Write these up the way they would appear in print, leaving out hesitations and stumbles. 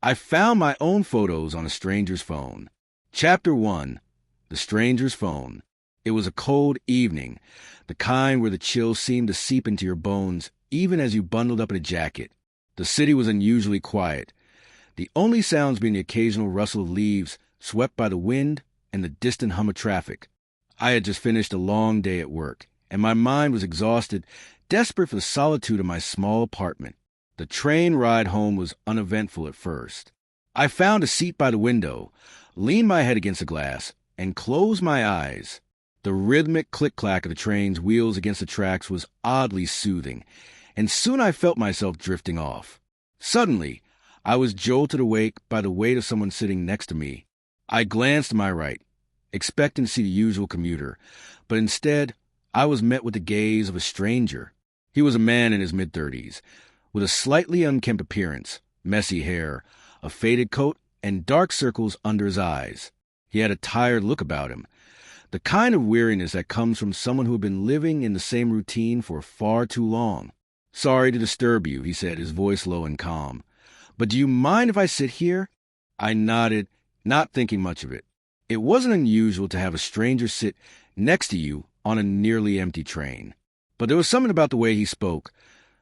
I found my own photos on a stranger's phone. Chapter 1. The Stranger's Phone. It was a cold evening, the kind where the chill seemed to seep into your bones even as you bundled up in a jacket. The city was unusually quiet, the only sounds being the occasional rustle of leaves swept by the wind and the distant hum of traffic. I had just finished a long day at work, and my mind was exhausted, desperate for the solitude of my small apartment. The train ride home was uneventful at first. I found a seat by the window, leaned my head against the glass, and closed my eyes. The rhythmic click-clack of the train's wheels against the tracks was oddly soothing, and soon I felt myself drifting off. Suddenly, I was jolted awake by the weight of someone sitting next to me. I glanced to my right, expecting to see the usual commuter, but instead, I was met with the gaze of a stranger. He was a man in his mid-30s, with a slightly unkempt appearance, messy hair, a faded coat, and dark circles under his eyes. He had a tired look about him, the kind of weariness that comes from someone who had been living in the same routine for far too long. "Sorry to disturb you," he said, his voice low and calm. "But do you mind if I sit here?" I nodded, not thinking much of it. It wasn't unusual to have a stranger sit next to you on a nearly empty train. But there was something about the way he spoke,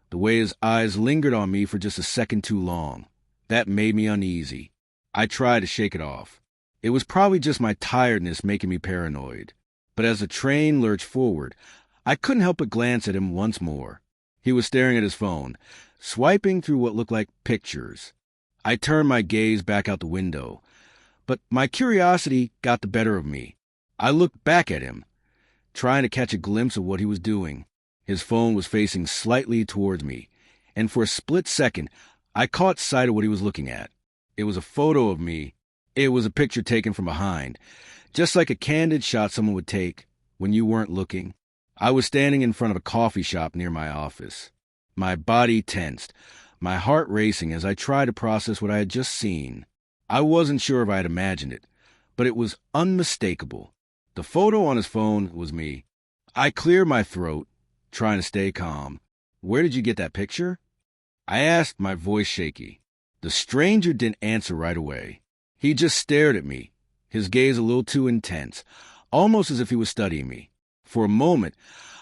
the way his eyes lingered on me for just a second too long, that made me uneasy. I tried to shake it off. It was probably just my tiredness making me paranoid. But as the train lurched forward, I couldn't help but glance at him once more. He was staring at his phone, swiping through what looked like pictures. I turned my gaze back out the window, but my curiosity got the better of me. I looked back at him, trying to catch a glimpse of what he was doing. His phone was facing slightly towards me, and for a split second, I caught sight of what he was looking at. It was a photo of me. It was a picture taken from behind, just like a candid shot someone would take when you weren't looking. I was standing in front of a coffee shop near my office. My body tensed, my heart racing as I tried to process what I had just seen. I wasn't sure if I had imagined it, but it was unmistakable. The photo on his phone was me. I cleared my throat, trying to stay calm. "Where did you get that picture?" I asked, my voice shaky. The stranger didn't answer right away. He just stared at me, his gaze a little too intense, almost as if he was studying me. For a moment,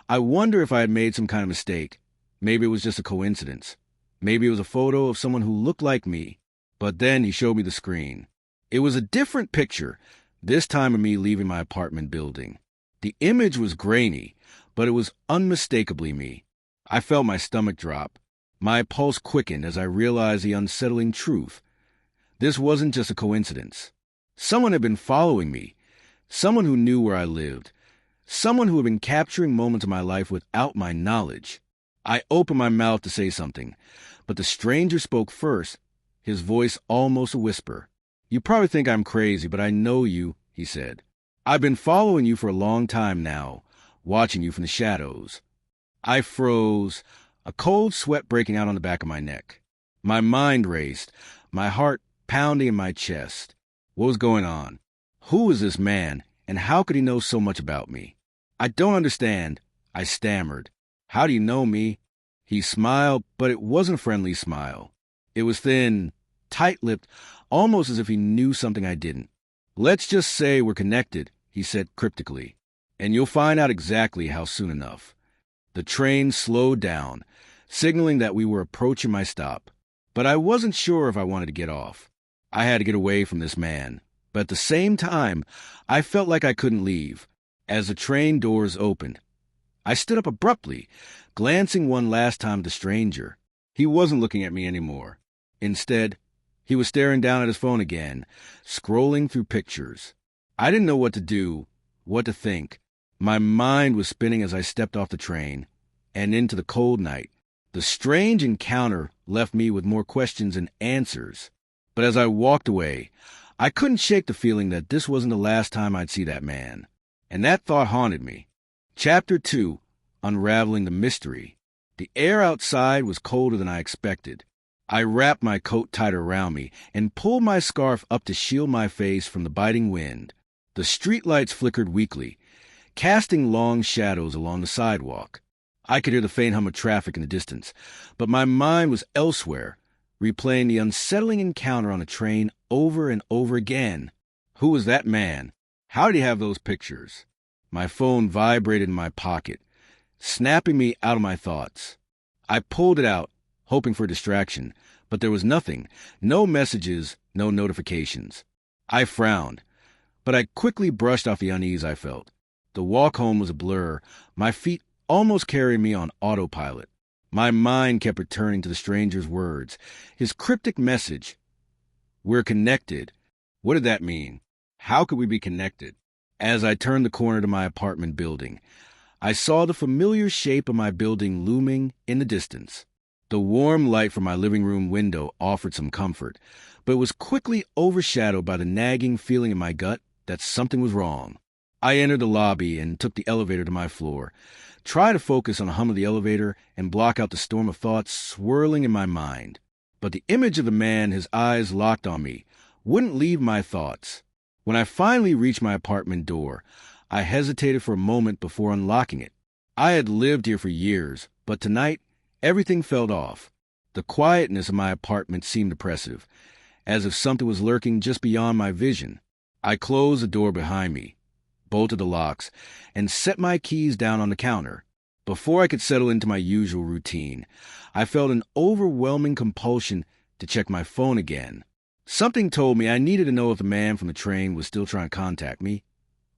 I wondered if I had made some kind of mistake. Maybe it was just a coincidence. Maybe it was a photo of someone who looked like me. But then he showed me the screen. It was a different picture, this time of me leaving my apartment building. The image was grainy, but it was unmistakably me. I felt my stomach drop. My pulse quickened as I realized the unsettling truth. This wasn't just a coincidence. Someone had been following me. Someone who knew where I lived. Someone who had been capturing moments of my life without my knowledge. I opened my mouth to say something, but the stranger spoke first, his voice almost a whisper. "You probably think I'm crazy, but I know you," he said. "I've been following you for a long time now, watching you from the shadows." I froze, a cold sweat breaking out on the back of my neck. My mind raced, my heart pounding in my chest. What was going on? Who was this man, and how could he know so much about me? "I don't understand," I stammered. "How do you know me?" He smiled, but it wasn't a friendly smile. It was thin, tight-lipped, almost as if he knew something I didn't. "Let's just say we're connected," he said cryptically, "and you'll find out exactly how soon enough." The train slowed down, signaling that we were approaching my stop. But I wasn't sure if I wanted to get off. I had to get away from this man. But at the same time, I felt like I couldn't leave. As the train doors opened, I stood up abruptly, glancing one last time at the stranger. He wasn't looking at me anymore. Instead, he was staring down at his phone again, scrolling through pictures. I didn't know what to do, what to think. My mind was spinning as I stepped off the train and into the cold night. The strange encounter left me with more questions than answers. But as I walked away, I couldn't shake the feeling that this wasn't the last time I'd see that man. And that thought haunted me. Chapter 2. Unraveling the Mystery. The air outside was colder than I expected. I wrapped my coat tighter around me and pulled my scarf up to shield my face from the biting wind. The streetlights flickered weakly, casting long shadows along the sidewalk. I could hear the faint hum of traffic in the distance, but my mind was elsewhere, replaying the unsettling encounter on the train over and over again. Who was that man? How did he have those pictures? My phone vibrated in my pocket, snapping me out of my thoughts. I pulled it out, hoping for a distraction, but there was nothing. No messages, no notifications. I frowned, but I quickly brushed off the unease I felt. The walk home was a blur, my feet almost carrying me on autopilot. My mind kept returning to the stranger's words, his cryptic message. We're connected. What did that mean? How could we be connected? As I turned the corner to my apartment building, I saw the familiar shape of my building looming in the distance. The warm light from my living room window offered some comfort, but it was quickly overshadowed by the nagging feeling in my gut that something was wrong. I entered the lobby and took the elevator to my floor, tried to focus on the hum of the elevator and block out the storm of thoughts swirling in my mind. But the image of the man, his eyes locked on me, wouldn't leave my thoughts. When I finally reached my apartment door, I hesitated for a moment before unlocking it. I had lived here for years, but tonight, everything felt off. The quietness of my apartment seemed oppressive, as if something was lurking just beyond my vision. I closed the door behind me, bolted the locks, and set my keys down on the counter. Before I could settle into my usual routine, I felt an overwhelming compulsion to check my phone again. Something told me I needed to know if the man from the train was still trying to contact me,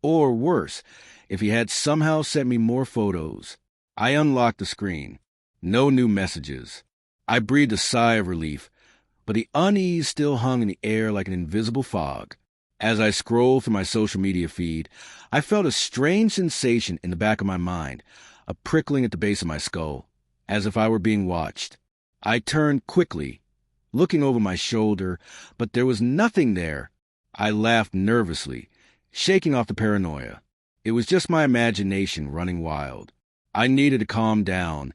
or worse, if he had somehow sent me more photos. I unlocked the screen. No new messages. I breathed a sigh of relief, but the unease still hung in the air like an invisible fog. As I scrolled through my social media feed, I felt a strange sensation in the back of my mind, a prickling at the base of my skull, as if I were being watched. I turned quickly, looking over my shoulder, but there was nothing there. I laughed nervously, shaking off the paranoia. It was just my imagination running wild. I needed to calm down,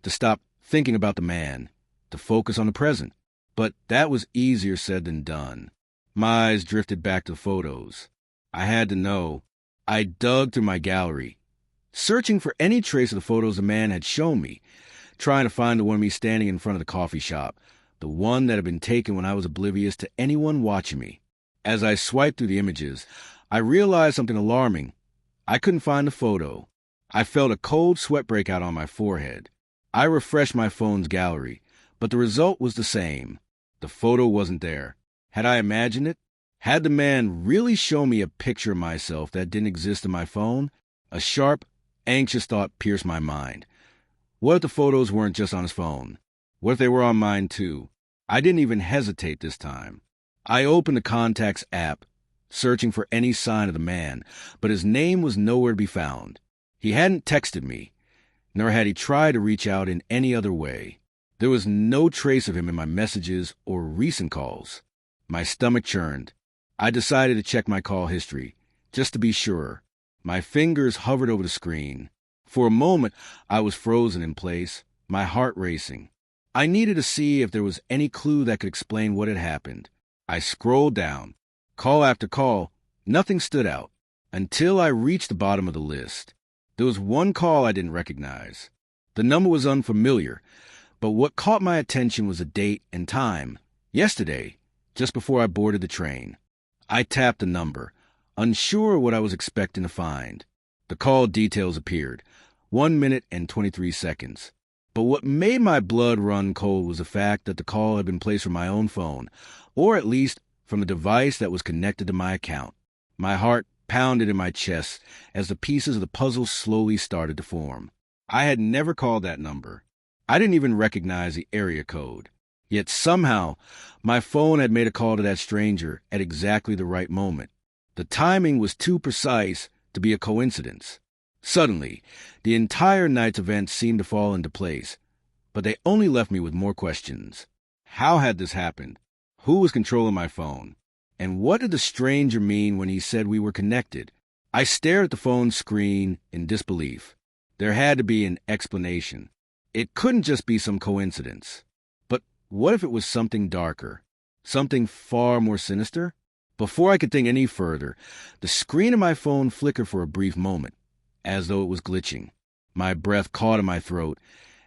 to stop thinking about the man, to focus on the present. But that was easier said than done. My eyes drifted back to the photos. I had to know. I dug through my gallery, searching for any trace of the photos the man had shown me, trying to find the one of me standing in front of the coffee shop, the one that had been taken when I was oblivious to anyone watching me. As I swiped through the images, I realized something alarming. I couldn't find the photo. I felt a cold sweat break out on my forehead. I refreshed my phone's gallery, but the result was the same. The photo wasn't there. Had I imagined it? Had the man really shown me a picture of myself that didn't exist in my phone? A sharp, anxious thought pierced my mind. What if the photos weren't just on his phone? What if they were on mine too? I didn't even hesitate this time. I opened the Contacts app, searching for any sign of the man, but his name was nowhere to be found. He hadn't texted me, nor had he tried to reach out in any other way. There was no trace of him in my messages or recent calls. My stomach churned. I decided to check my call history, just to be sure. My fingers hovered over the screen. For a moment, I was frozen in place, my heart racing. I needed to see if there was any clue that could explain what had happened. I scrolled down. Call after call, nothing stood out, until I reached the bottom of the list. There was one call I didn't recognize. The number was unfamiliar, but what caught my attention was the date and time. Yesterday, just before I boarded the train. I tapped the number, unsure what I was expecting to find. The call details appeared, 1 minute and 23 seconds. But what made my blood run cold was the fact that the call had been placed from my own phone, or at least from a device that was connected to my account. My heart pounded in my chest as the pieces of the puzzle slowly started to form. I had never called that number. I didn't even recognize the area code. Yet somehow, my phone had made a call to that stranger at exactly the right moment. The timing was too precise to be a coincidence. Suddenly, the entire night's events seemed to fall into place, but they only left me with more questions. How had this happened? Who was controlling my phone? And what did the stranger mean when he said we were connected? I stared at the phone screen in disbelief. There had to be an explanation. It couldn't just be some coincidence. But what if it was something darker? Something far more sinister? Before I could think any further, the screen of my phone flickered for a brief moment, as though it was glitching. My breath caught in my throat,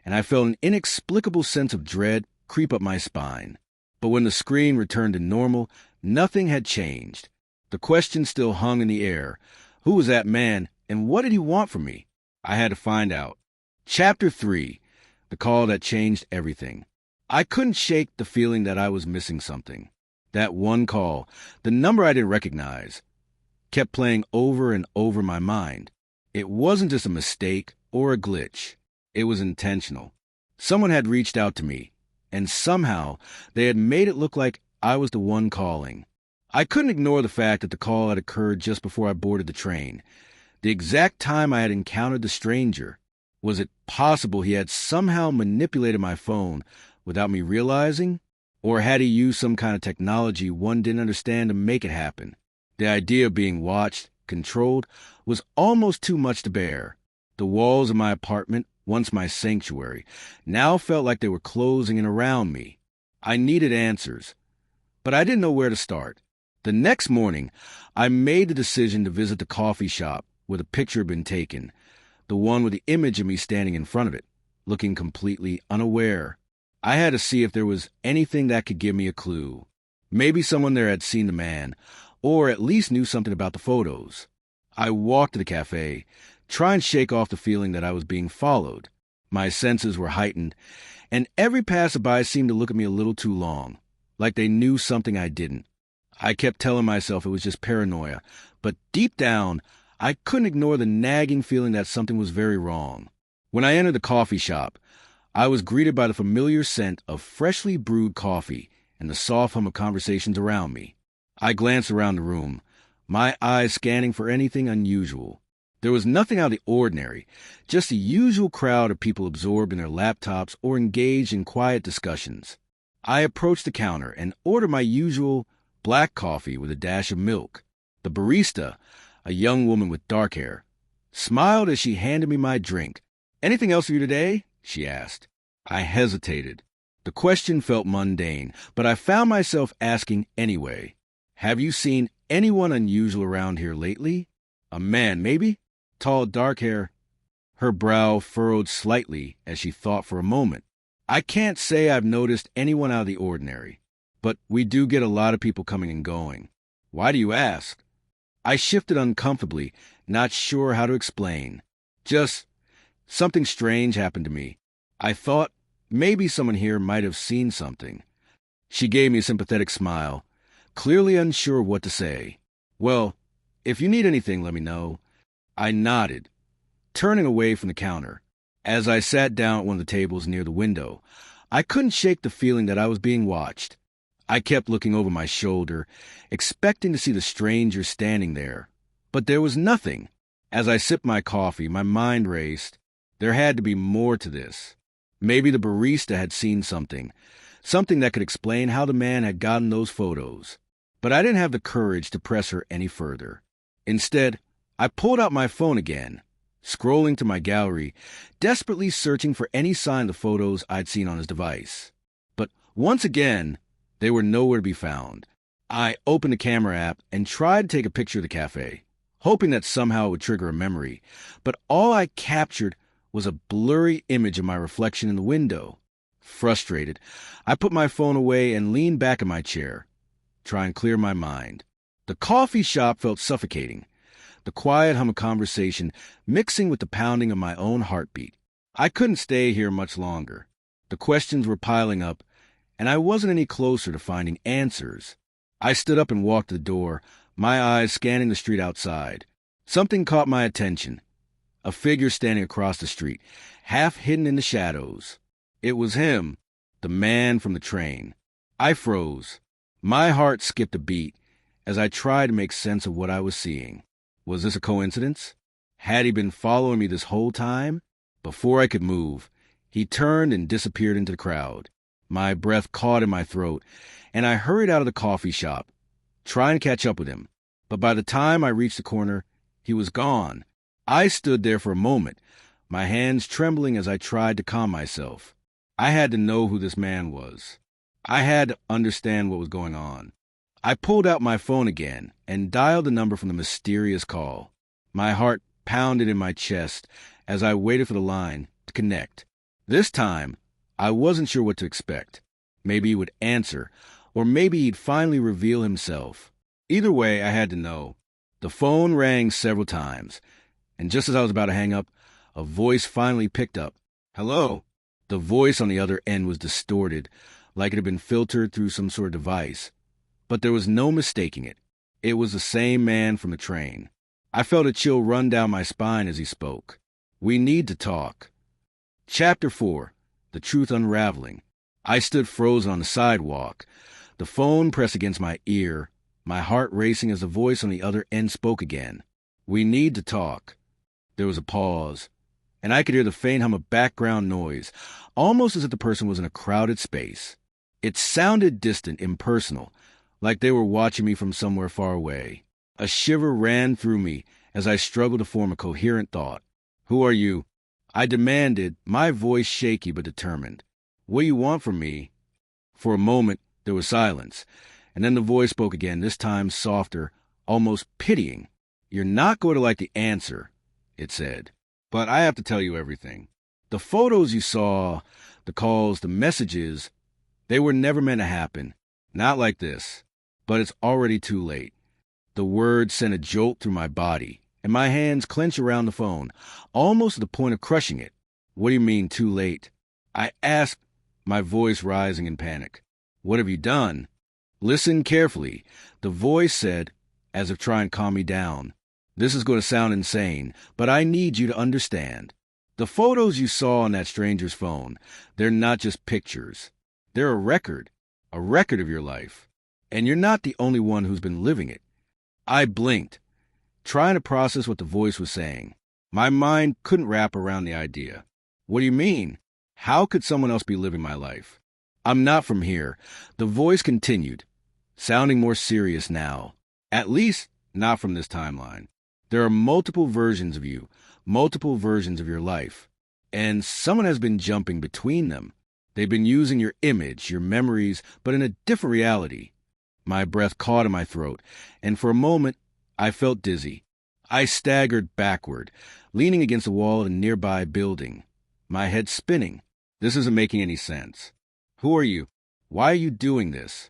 and I felt an inexplicable sense of dread creep up my spine. But when the screen returned to normal, nothing had changed. The question still hung in the air. Who was that man, and what did he want from me? I had to find out. Chapter 3. The Call That Changed Everything. I couldn't shake the feeling that I was missing something. That one call, the number I didn't recognize, kept playing over and over in my mind. It wasn't just a mistake or a glitch. It was intentional. Someone had reached out to me, and somehow they had made it look like I was the one calling. I couldn't ignore the fact that the call had occurred just before I boarded the train. The exact time I had encountered the stranger. Was it possible he had somehow manipulated my phone without me realizing? Or had he used some kind of technology one didn't understand to make it happen? The idea of being watched, controlled, was almost too much to bear. The walls of my apartment, once my sanctuary, now felt like they were closing in around me. I needed answers, but I didn't know where to start. The next morning, I made the decision to visit the coffee shop where the picture had been taken, the one with the image of me standing in front of it, looking completely unaware. I had to see if there was anything that could give me a clue. Maybe someone there had seen the man, or at least knew something about the photos. I walked to the cafe, trying to shake off the feeling that I was being followed. My senses were heightened, and every passerby seemed to look at me a little too long, like they knew something I didn't. I kept telling myself it was just paranoia, but deep down, I couldn't ignore the nagging feeling that something was very wrong. When I entered the coffee shop, I was greeted by the familiar scent of freshly brewed coffee and the soft hum of conversations around me. I glanced around the room, my eyes scanning for anything unusual. There was nothing out of the ordinary, just the usual crowd of people absorbed in their laptops or engaged in quiet discussions. I approached the counter and ordered my usual black coffee with a dash of milk. The barista, a young woman with dark hair, smiled as she handed me my drink. "Anything else for you today?" she asked. I hesitated. The question felt mundane, but I found myself asking anyway. "Have you seen anyone unusual around here lately? A man, maybe? Tall, dark hair." Her brow furrowed slightly as she thought for a moment. "I can't say I've noticed anyone out of the ordinary, but we do get a lot of people coming and going." "Why do you ask?" I shifted uncomfortably, not sure how to explain. "Just something strange happened to me. I thought maybe someone here might have seen something." She gave me a sympathetic smile, clearly unsure what to say. "Well, if you need anything, let me know." I nodded, turning away from the counter. As I sat down at one of the tables near the window, I couldn't shake the feeling that I was being watched. I kept looking over my shoulder, expecting to see the stranger standing there. But there was nothing. As I sipped my coffee, my mind raced. There had to be more to this. Maybe the barista had seen something that could explain how the man had gotten those photos. But I didn't have the courage to press her any further. Instead, I pulled out my phone again, scrolling to my gallery, desperately searching for any sign of the photos I'd seen on his device. But once again, they were nowhere to be found. I opened the camera app and tried to take a picture of the cafe, hoping that somehow it would trigger a memory. But all I captured was a blurry image of my reflection in the window. Frustrated, I put my phone away and leaned back in my chair, trying to clear my mind. The coffee shop felt suffocating, the quiet hum of conversation mixing with the pounding of my own heartbeat. I couldn't stay here much longer. The questions were piling up, and I wasn't any closer to finding answers. I stood up and walked to the door, my eyes scanning the street outside. Something caught my attention. A figure standing across the street, half hidden in the shadows. It was him, the man from the train. I froze. My heart skipped a beat as I tried to make sense of what I was seeing. Was this a coincidence? Had he been following me this whole time? Before I could move, he turned and disappeared into the crowd. My breath caught in my throat, and I hurried out of the coffee shop, trying to catch up with him. But by the time I reached the corner, he was gone. I stood there for a moment, my hands trembling as I tried to calm myself. I had to know who this man was. I had to understand what was going on. I pulled out my phone again and dialed the number from the mysterious call. My heart pounded in my chest as I waited for the line to connect. This time, I wasn't sure what to expect. Maybe he would answer, or maybe he'd finally reveal himself. Either way, I had to know. The phone rang several times, and just as I was about to hang up, a voice finally picked up. "Hello?" The voice on the other end was distorted, like it had been filtered through some sort of device. But there was no mistaking it. It was the same man from the train. I felt a chill run down my spine as he spoke. "We need to talk." Chapter 4. The Truth Unraveling. I stood frozen on the sidewalk, the phone pressed against my ear, my heart racing as the voice on the other end spoke again. "We need to talk." There was a pause, and I could hear the faint hum of background noise, almost as if the person was in a crowded space. It sounded distant, impersonal, like they were watching me from somewhere far away. A shiver ran through me as I struggled to form a coherent thought. "Who are you?" I demanded, my voice shaky but determined. "What do you want from me?" For a moment, there was silence, and then the voice spoke again, this time softer, almost pitying. "You're not going to like the answer," it said, "but I have to tell you everything. The photos you saw, the calls, the messages, they were never meant to happen. Not like this. But it's already too late." The words sent a jolt through my body, and my hands clenched around the phone, almost to the point of crushing it. "What do you mean, too late?" I asked, my voice rising in panic. "What have you done?" "Listen carefully," the voice said, as if trying to calm me down. "This is going to sound insane, but I need you to understand. The photos you saw on that stranger's phone, they're not just pictures. They're a record of your life. And you're not the only one who's been living it." I blinked, trying to process what the voice was saying. My mind couldn't wrap around the idea. "What do you mean? How could someone else be living my life?" "I'm not from here," the voice continued, sounding more serious now. "At least, not from this timeline. There are multiple versions of you, multiple versions of your life. And someone has been jumping between them. They've been using your image, your memories, but in a different reality." My breath caught in my throat, and for a moment, I felt dizzy. I staggered backward, leaning against the wall of a nearby building, my head spinning. This isn't making any sense. "Who are you? Why are you doing this?"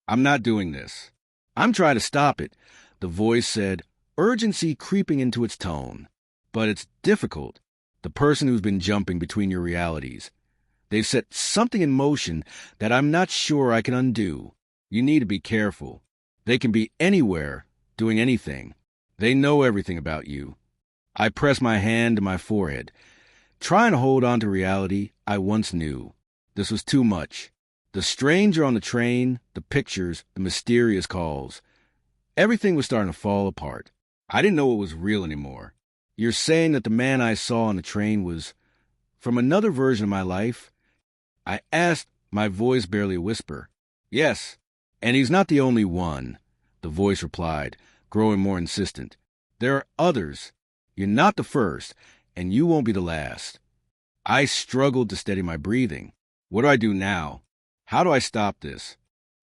"I'm not doing this. I'm trying to stop it," the voice said, urgency creeping into its tone. "But it's difficult. The person who's been jumping between your realities. They've set something in motion that I'm not sure I can undo. You need to be careful. They can be anywhere, doing anything. They know everything about you." I pressed my hand to my forehead, trying to hold on to reality I once knew. This was too much. The stranger on the train, the pictures, the mysterious calls. Everything was starting to fall apart. I didn't know what was real anymore. "You're saying that the man I saw on the train was from another version of my life?" I asked, my voice barely a whisper. "Yes, and he's not the only one," the voice replied, growing more insistent. "There are others. You're not the first, and you won't be the last." I struggled to steady my breathing. What do I do now? How do I stop this?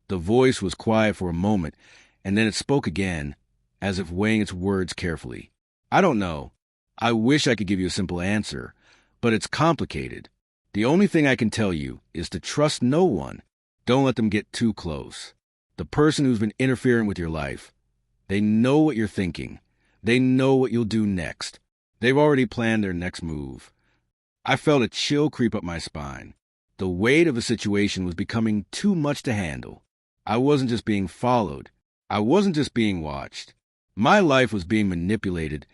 The voice was quiet for a moment, and then it spoke again, as if weighing its words carefully. "I don't know. I wish I could give you a simple answer, but it's complicated. The only thing I can tell you is to trust no one. Don't let them get too close. The person who's been interfering with your life, they know what you're thinking. They know what you'll do next. They've already planned their next move." I felt a chill creep up my spine. The weight of the situation was becoming too much to handle. I wasn't just being followed. I wasn't just being watched. My life was being manipulated,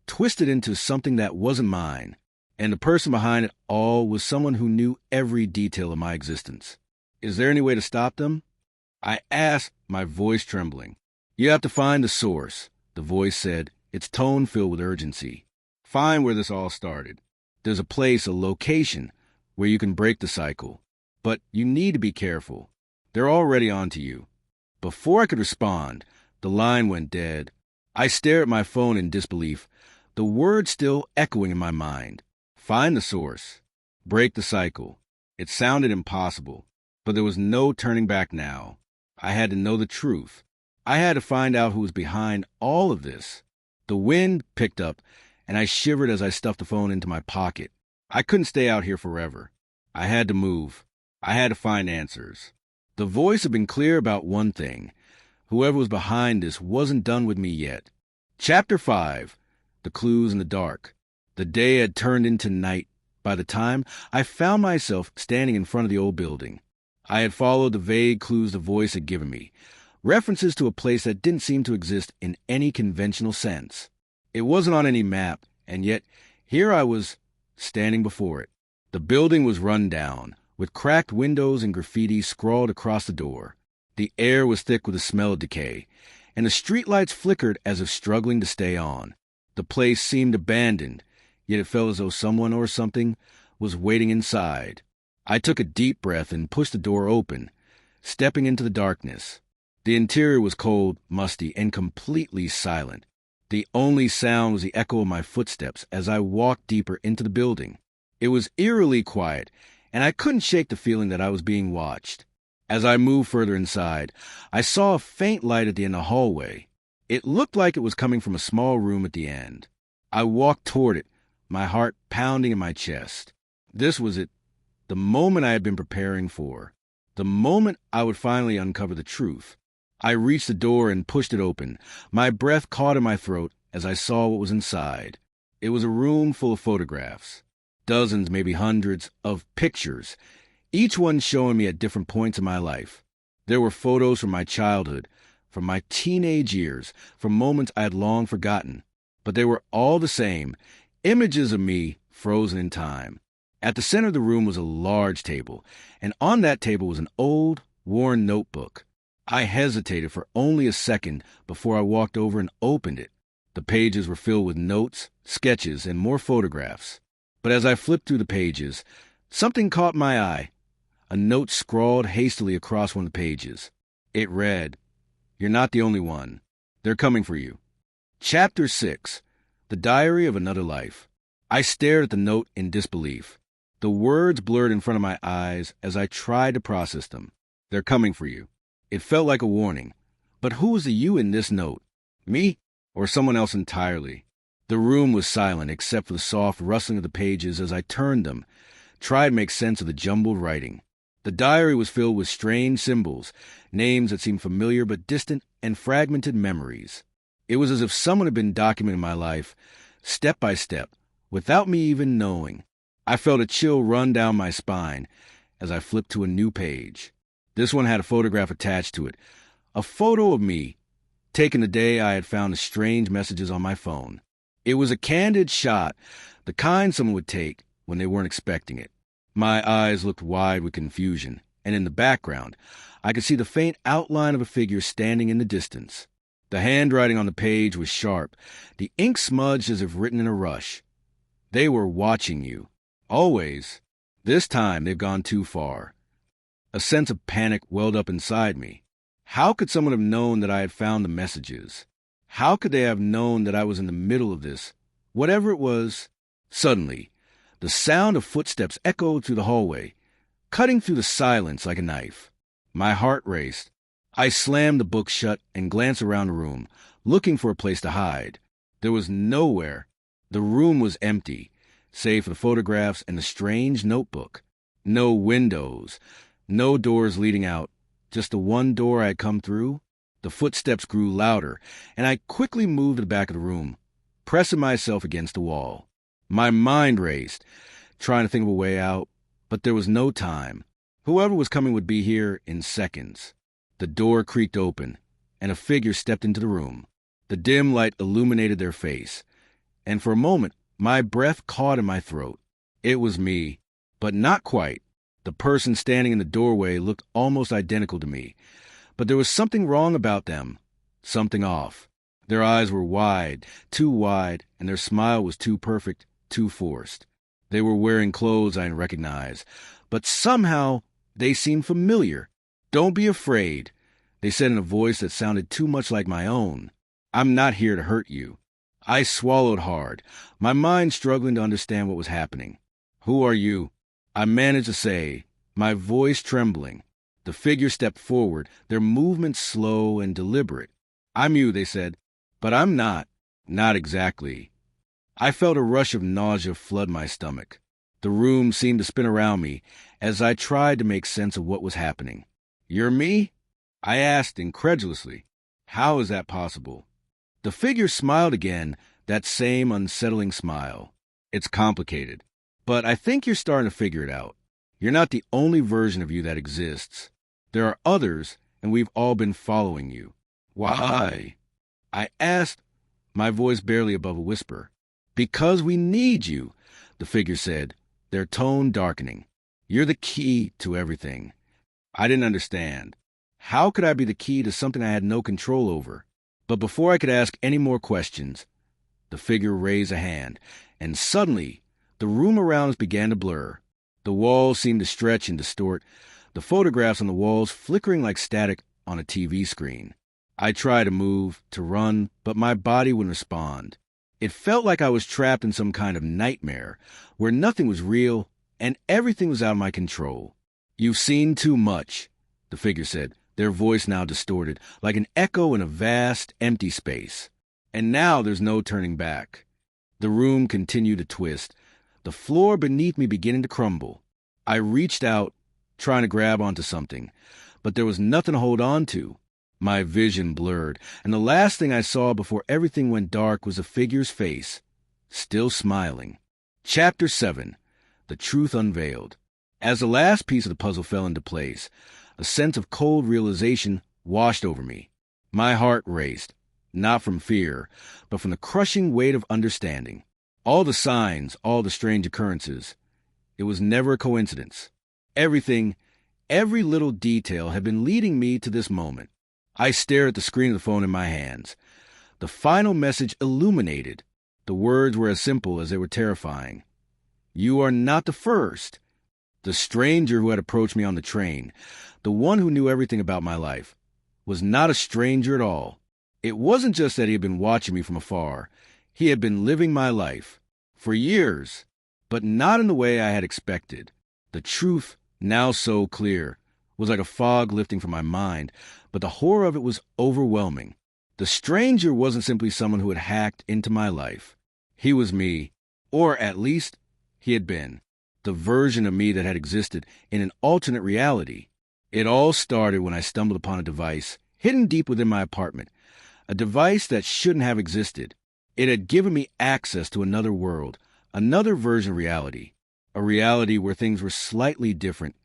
twisted into something that wasn't mine. And the person behind it all was someone who knew every detail of my existence. "Is there any way to stop them?" I asked, my voice trembling. "You have to find the source," the voice said, its tone filled with urgency. "Find where this all started. There's a place, a location, where you can break the cycle. But you need to be careful. They're already onto you." Before I could respond, the line went dead. I stared at my phone in disbelief, the words still echoing in my mind. Find the source. Break the cycle. It sounded impossible, but there was no turning back now. I had to know the truth. I had to find out who was behind all of this. The wind picked up, and I shivered as I stuffed the phone into my pocket. I couldn't stay out here forever. I had to move. I had to find answers. The voice had been clear about one thing. Whoever was behind this wasn't done with me yet. Chapter 5. The Clues in the Dark. The day had turned into night by the time I found myself standing in front of the old building. I had followed the vague clues the voice had given me, references to a place that didn't seem to exist in any conventional sense. It wasn't on any map, and yet here I was, standing before it. The building was run down, with cracked windows and graffiti scrawled across the door. The air was thick with the smell of decay, and the streetlights flickered as if struggling to stay on. The place seemed abandoned, yet it felt as though someone or something was waiting inside. I took a deep breath and pushed the door open, stepping into the darkness. The interior was cold, musty, and completely silent. The only sound was the echo of my footsteps as I walked deeper into the building. It was eerily quiet, and I couldn't shake the feeling that I was being watched. As I moved further inside, I saw a faint light at the end of the hallway. It looked like it was coming from a small room at the end. I walked toward it, my heart pounding in my chest. This was it, the moment I had been preparing for. The moment I would finally uncover the truth. I reached the door and pushed it open. My breath caught in my throat as I saw what was inside. It was a room full of photographs. Dozens, maybe hundreds, of pictures, each one showing me at different points in my life. There were photos from my childhood, from my teenage years, from moments I had long forgotten. But they were all the same, images of me frozen in time. At the center of the room was a large table, and on that table was an old, worn notebook. I hesitated for only a second before I walked over and opened it. The pages were filled with notes, sketches, and more photographs. But as I flipped through the pages, something caught my eye. A note scrawled hastily across one of the pages. It read, "You're not the only one. They're coming for you." Chapter 6. The Diary of Another Life. I stared at the note in disbelief. The words blurred in front of my eyes as I tried to process them. They're coming for you. It felt like a warning. But who was the you in this note? Me? Or someone else entirely? The room was silent except for the soft rustling of the pages as I turned them, tried to make sense of the jumbled writing. The diary was filled with strange symbols, names that seemed familiar but distant, and fragmented memories. It was as if someone had been documenting my life, step by step, without me even knowing. I felt a chill run down my spine as I flipped to a new page. This one had a photograph attached to it, a photo of me, taken the day I had found the strange messages on my phone. It was a candid shot, the kind someone would take when they weren't expecting it. My eyes looked wide with confusion, and in the background, I could see the faint outline of a figure standing in the distance. The handwriting on the page was sharp, the ink smudged as if written in a rush. They were watching you. Always. This time they've gone too far. A sense of panic welled up inside me. How could someone have known that I had found the messages? How could they have known that I was in the middle of this, whatever it was? Suddenly, the sound of footsteps echoed through the hallway, cutting through the silence like a knife. My heart raced. I slammed the book shut and glanced around the room, looking for a place to hide. There was nowhere. The room was empty, save for the photographs and the strange notebook. No windows, no doors leading out, just the one door I had come through. The footsteps grew louder, and I quickly moved to the back of the room, pressing myself against the wall. My mind raced, trying to think of a way out, but there was no time. Whoever was coming would be here in seconds. The door creaked open, and a figure stepped into the room. The dim light illuminated their face, and for a moment my breath caught in my throat. It was me, but not quite. The person standing in the doorway looked almost identical to me, but there was something wrong about them, something off. Their eyes were wide, too wide, and their smile was too perfect, too forced. They were wearing clothes I didn't recognize, but somehow they seemed familiar. "Don't be afraid," they said in a voice that sounded too much like my own. "I'm not here to hurt you." I swallowed hard, my mind struggling to understand what was happening. "Who are you?" I managed to say, my voice trembling. The figure stepped forward, their movements slow and deliberate. "I'm you," they said, "but I'm not. Not exactly." I felt a rush of nausea flood my stomach. The room seemed to spin around me as I tried to make sense of what was happening. You're me? I asked incredulously. How is that possible? The figure smiled again, that same unsettling smile. It's complicated, but I think you're starting to figure it out. You're not the only version of you that exists. There are others, and we've all been following you. Why? I asked, my voice barely above a whisper. Because we need you, the figure said, their tone darkening. You're the key to everything. I didn't understand. How could I be the key to something I had no control over? But before I could ask any more questions, the figure raised a hand, and suddenly the room around us began to blur. The walls seemed to stretch and distort, the photographs on the walls flickering like static on a TV screen. I tried to move, to run, but my body wouldn't respond. It felt like I was trapped in some kind of nightmare, where nothing was real and everything was out of my control. You've seen too much, the figure said, their voice now distorted, like an echo in a vast, empty space. And now there's no turning back. The room continued to twist, the floor beneath me beginning to crumble. I reached out, trying to grab onto something, but there was nothing to hold on to. My vision blurred, and the last thing I saw before everything went dark was a figure's face, still smiling. Chapter 7. The Truth Unveiled. As the last piece of the puzzle fell into place, a sense of cold realization washed over me. My heart raced, not from fear, but from the crushing weight of understanding. All the signs, all the strange occurrences. It was never a coincidence. Everything, every little detail had been leading me to this moment. I stared at the screen of the phone in my hands. The final message illuminated. The words were as simple as they were terrifying. You are not the first. The stranger who had approached me on the train, the one who knew everything about my life, was not a stranger at all. It wasn't just that he had been watching me from afar. He had been living my life. For years. But not in the way I had expected. The truth, now so clear, was like a fog lifting from my mind, but the horror of it was overwhelming. The stranger wasn't simply someone who had hacked into my life. He was me, or at least he had been, the version of me that had existed in an alternate reality. It all started when I stumbled upon a device hidden deep within my apartment, a device that shouldn't have existed. It had given me access to another world, another version of reality, a reality where things were slightly different,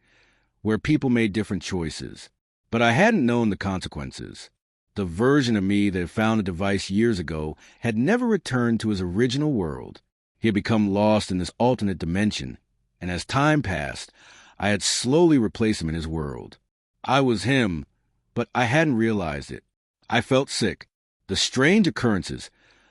where people made different choices. But I hadn't known the consequences. The version of me that had found the device years ago had never returned to his original world. He had become lost in this alternate dimension, and as time passed, I had slowly replaced him in his world. I was him, but I hadn't realized it. I felt sick. The strange occurrences,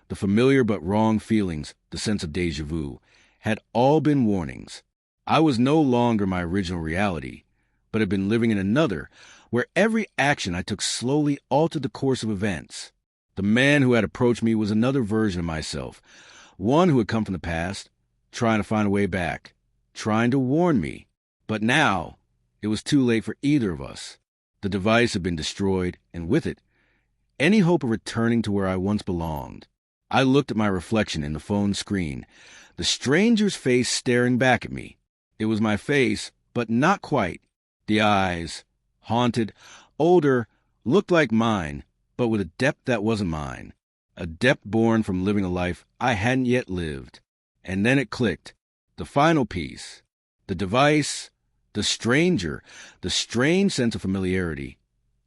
the familiar but wrong feelings, the sense of déjà vu, had all been warnings. I was no longer my original reality, but had been living in another, where every action I took slowly altered the course of events. The man who had approached me was another version of myself, one who had come from the past, trying to find a way back, trying to warn me. But now, it was too late for either of us. The device had been destroyed, and with it, any hope of returning to where I once belonged. I looked at my reflection in the phone screen, the stranger's face staring back at me. It was my face, but not quite. The eyes, haunted, older, looked like mine, but with a depth that wasn't mine. A depth born from living a life I hadn't yet lived. And then it clicked. The final piece. The device, the stranger, the strange sense of familiarity.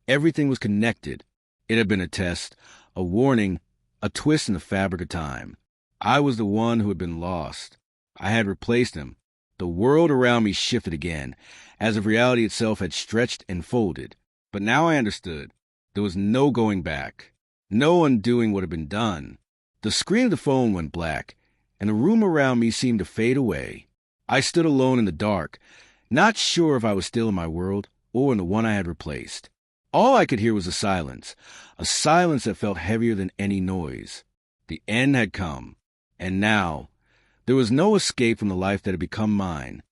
Everything was connected. It had been a test, a warning, a twist in the fabric of time. I was the one who had been lost. I had replaced him. The world around me shifted again, as if reality itself had stretched and folded. But now I understood. There was no going back, no undoing what had been done. The screen of the phone went black, and the room around me seemed to fade away. I stood alone in the dark, not sure if I was still in my world or in the one I had replaced. All I could hear was a silence that felt heavier than any noise. The end had come, and now there was no escape from the life that had become mine.